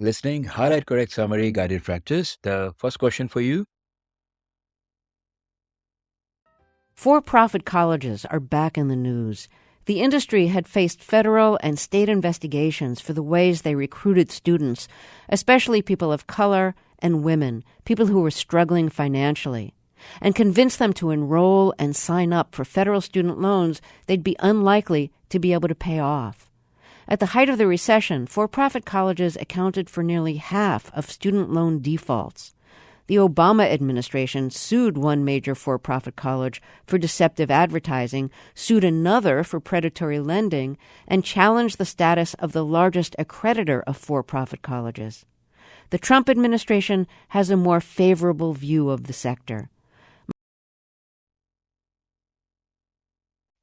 listening, highlight correct summary, guided practice. The first question for you. For-profit colleges are back in the news. The industry had faced federal and state investigations for the ways they recruited students, especially people of color and women, people who were struggling financially, and convinced them to enroll and sign up for federal student loans they'd be unlikely to be able to pay off. At the height of the recession, for-profit colleges accounted for nearly half of student loan defaults. The Obama administration sued one major for-profit college for deceptive advertising, sued another for predatory lending, and challenged the status of the largest accreditor of for-profit colleges. The Trump administration has a more favorable view of the sector.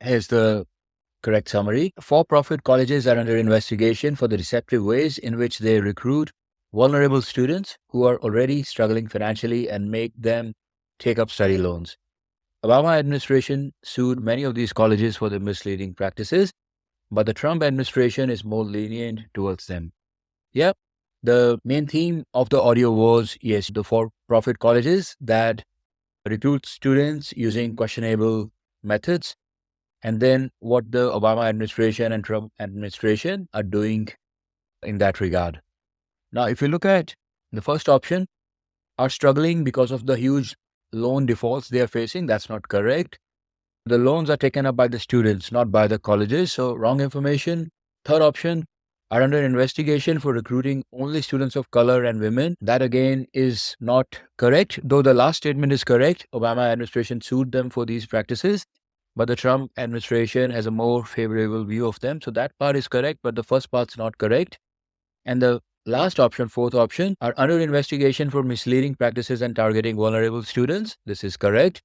Here's the correct summary. For-profit colleges are under investigation for the deceptive ways in which they recruit vulnerable students who are already struggling financially and make them take up study loans. Obama administration sued many of these colleges for their misleading practices, but the Trump administration is more lenient towards them. Yep, the main theme of the audio was, yes, the for-profit colleges that recruit students using questionable methods, and then what the Obama administration and Trump administration are doing in that regard. Now, if you look at the first option, are struggling because of the huge loan defaults they are facing. That's not correct. The loans are taken up by the students, not by the colleges. So wrong information. Third option, are under investigation for recruiting only students of color and women. That again is not correct. Though the last statement is correct, Obama administration sued them for these practices, but the Trump administration has a more favorable view of them. So that part is correct, but the first part's not correct. And the last option, fourth option, are under investigation for misleading practices and targeting vulnerable students. This is correct.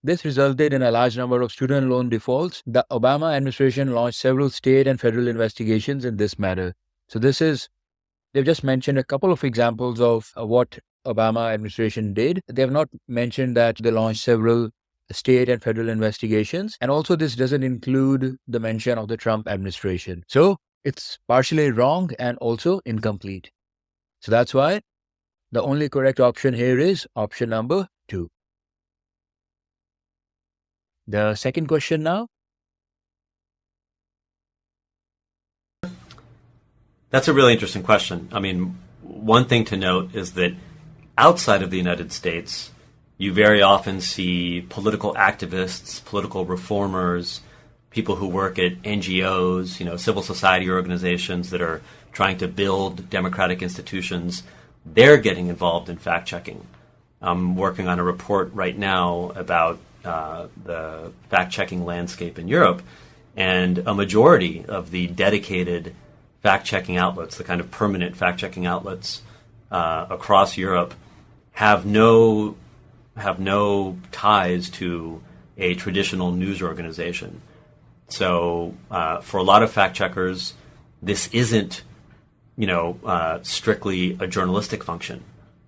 This resulted in a large number of student loan defaults. The Obama administration launched several state and federal investigations in this matter. So they've just mentioned a couple of examples of what Obama administration did. They have not mentioned that they launched several state and federal investigations. And also this doesn't include the mention of the Trump administration. So it's partially wrong and also incomplete. So that's why the only correct option here is option number 2. The second question now. That's a really interesting question. I mean, one thing to note is that outside of the United States, you very often see political activists, political reformers, people who work at NGOs, civil society organizations that are trying to build democratic institutions. They're getting involved in fact-checking. I'm working on a report right now about the fact-checking landscape in Europe, and a majority of the dedicated fact-checking outlets, the kind of permanent fact-checking outlets across Europe, have no ties to a traditional news organization. So for a lot of fact checkers, this isn't, strictly a journalistic function,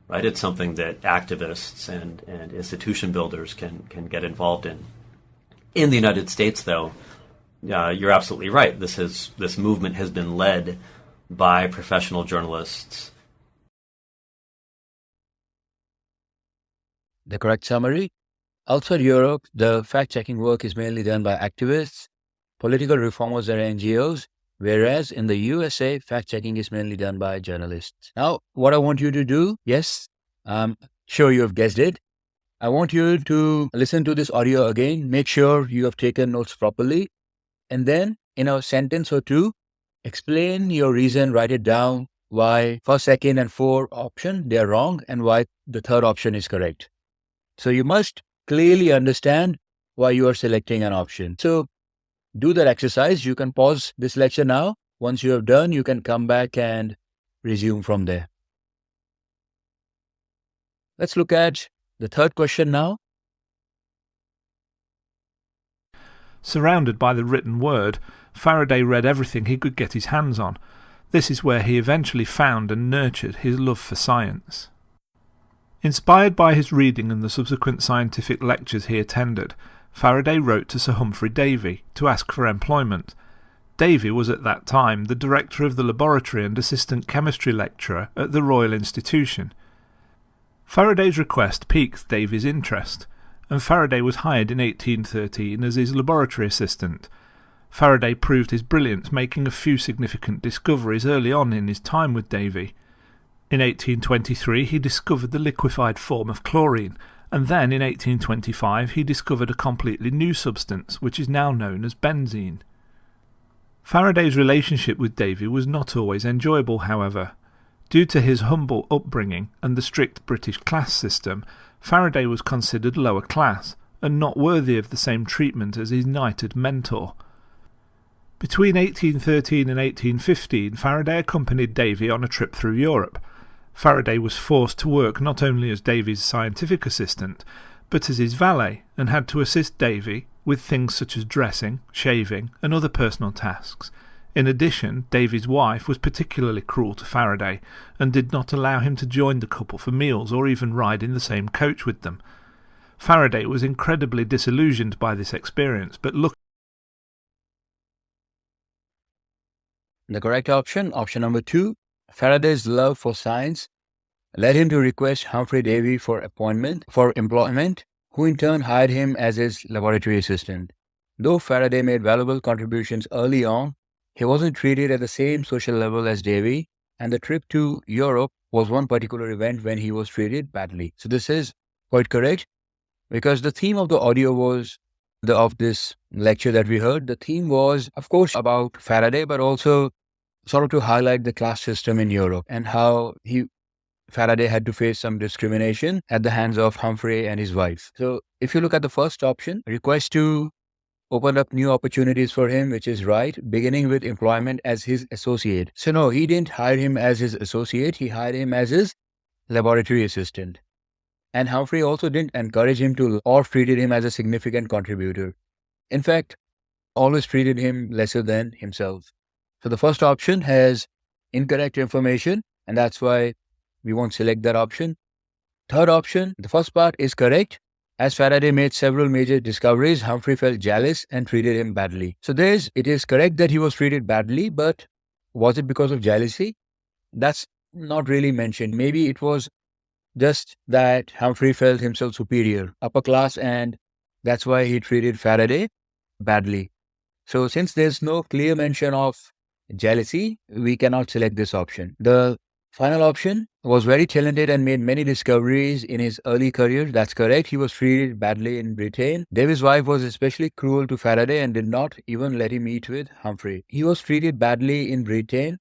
right? It's something that activists and institution builders can get involved in. In the United States, though, you're absolutely right. This movement has been led by professional journalists. The correct summary. Outside Europe, the fact-checking work is mainly done by activists, political reformers, and NGOs, whereas in the USA, fact-checking is mainly done by journalists. Now, what I want you to do, yes, I'm sure you have guessed it. I want you to listen to this audio again, make sure you have taken notes properly, and then in a sentence or two, explain your reason, write it down, why first, second, and fourth option, they are wrong, and why the third option is correct. So you must clearly understand why you are selecting an option. So do that exercise. You can pause this lecture now. Once you have done, you can come back and resume from there. Let's look at the third question now. Surrounded by the written word, Faraday read everything he could get his hands on. This is where he eventually found and nurtured his love for science. Inspired by his reading and the subsequent scientific lectures he attended, Faraday wrote to Sir Humphrey Davy to ask for employment. Davy was at that time the director of the laboratory and assistant chemistry lecturer at the Royal Institution. Faraday's request piqued Davy's interest, and Faraday was hired in 1813 as his laboratory assistant. Faraday proved his brilliance, making a few significant discoveries early on in his time with Davy. In 1823 he discovered the liquefied form of chlorine, and then in 1825 he discovered a completely new substance which is now known as benzene. Faraday's relationship with Davy was not always enjoyable, however. Due to his humble upbringing and the strict British class system, Faraday was considered lower class and not worthy of the same treatment as his knighted mentor. Between 1813 and 1815, Faraday accompanied Davy on a trip through Europe. Faraday was forced to work not only as Davy's scientific assistant, but as his valet, and had to assist Davy with things such as dressing, shaving, and other personal tasks. In addition, Davy's wife was particularly cruel to Faraday, and did not allow him to join the couple for meals or even ride in the same coach with them. Faraday was incredibly disillusioned by this experience, but The correct option number 2, Faraday's love for science led him to request Humphrey Davy for employment, who in turn hired him as his laboratory assistant. Though Faraday made valuable contributions early on, he wasn't treated at the same social level as Davy, and the trip to Europe was one particular event when he was treated badly. So this is quite correct, because the theme of the audio of this lecture that we heard, the theme was, of course, about Faraday, but also sort of to highlight the class system in Europe and how Faraday had to face some discrimination at the hands of Humphrey and his wife. So if you look at the first option, request to open up new opportunities for him, which is right, beginning with employment as his associate. So no, he didn't hire him as his associate, he hired him as his laboratory assistant. And Humphrey also didn't encourage him to or treated him as a significant contributor. In fact, always treated him lesser than himself. So the first option has incorrect information, and that's why we won't select that option. Third option, the first part is correct. As Faraday made several major discoveries, Humphrey felt jealous and treated him badly. So it is correct that he was treated badly, but was it because of jealousy? That's not really mentioned. Maybe it was just that Humphrey felt himself superior, upper class, and that's why he treated Faraday badly. So since there's no clear mention of jealousy, we cannot select this option. The final option was very talented and made many discoveries in his early career. That's correct. He was treated badly in Britain. Davy's wife was especially cruel to Faraday and did not even let him eat with Humphrey. He was treated badly in Britain.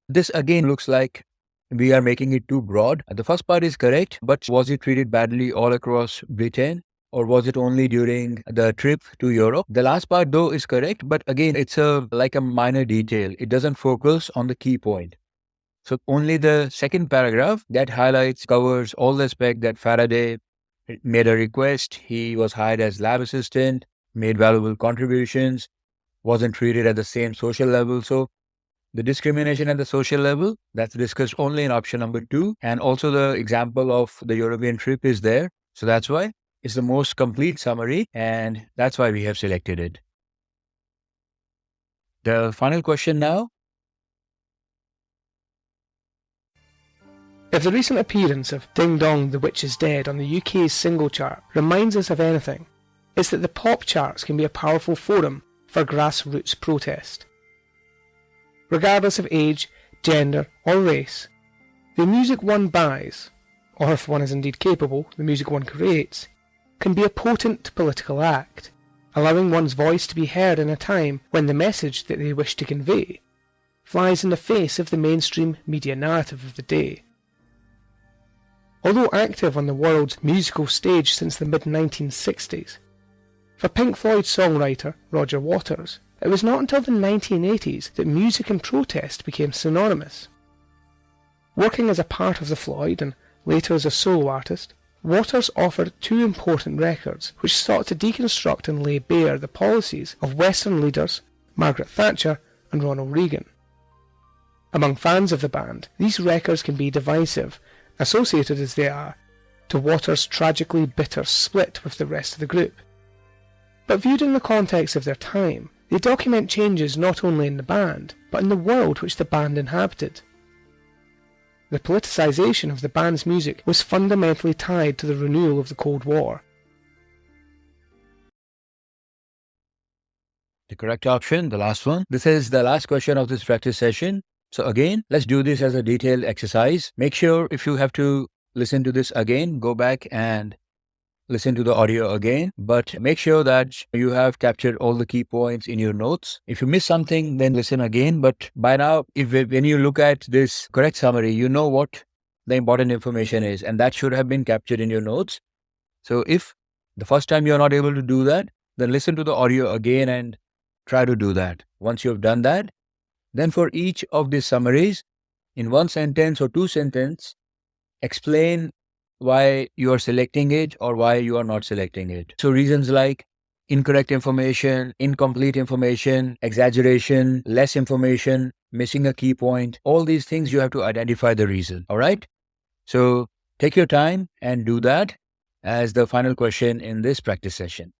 This again looks like we are making it too broad. The first part is correct, but was he treated badly all across Britain? Or was it only during the trip to Europe? The last part though is correct, but again, it's like a minor detail. It doesn't focus on the key point. So only the second paragraph that covers all the aspects that Faraday made a request, he was hired as lab assistant, made valuable contributions, wasn't treated at the same social level. So the discrimination at the social level, that's discussed only in option number 2. And also the example of the European trip is there. So that's why it's the most complete summary, and that's why we have selected it. The final question now. If the recent appearance of Ding Dong the Witch is Dead on the UK's single chart reminds us of anything, it's that the pop charts can be a powerful forum for grassroots protest. Regardless of age, gender or race, the music one buys, or if one is indeed capable, the music one creates, can be a potent political act, allowing one's voice to be heard in a time when the message that they wish to convey flies in the face of the mainstream media narrative of the day. Although active on the world's musical stage since the mid-1960s, for Pink Floyd songwriter Roger Waters, it was not until the 1980s that music and protest became synonymous. Working as a part of the Floyd and later as a solo artist, Waters offered 2 important records which sought to deconstruct and lay bare the policies of Western leaders Margaret Thatcher and Ronald Reagan. Among fans of the band, these records can be divisive, associated as they are to Waters' tragically bitter split with the rest of the group. But viewed in the context of their time, They document changes not only in the band, but in the world which the band inhabited. The politicisation of the band's music was fundamentally tied to the renewal of the Cold War. The correct option, the last one. This is the last question of this practice session. So again, let's do this as a detailed exercise. Make sure if you have to listen to this again, go back and listen to the audio again, but make sure that you have captured all the key points in your notes. If you miss something, then listen again. But by now, when you look at this correct summary, you know what the important information is, and that should have been captured in your notes. So if the first time you're not able to do that, then listen to the audio again and try to do that. Once you've done that, then for each of these summaries, in one sentence or two sentences, explain why you are selecting it or why you are not selecting it. So reasons like incorrect information, incomplete information, exaggeration, less information, missing a key point, all these things you have to identify the reason. All right? So take your time and do that as the final question in this practice session.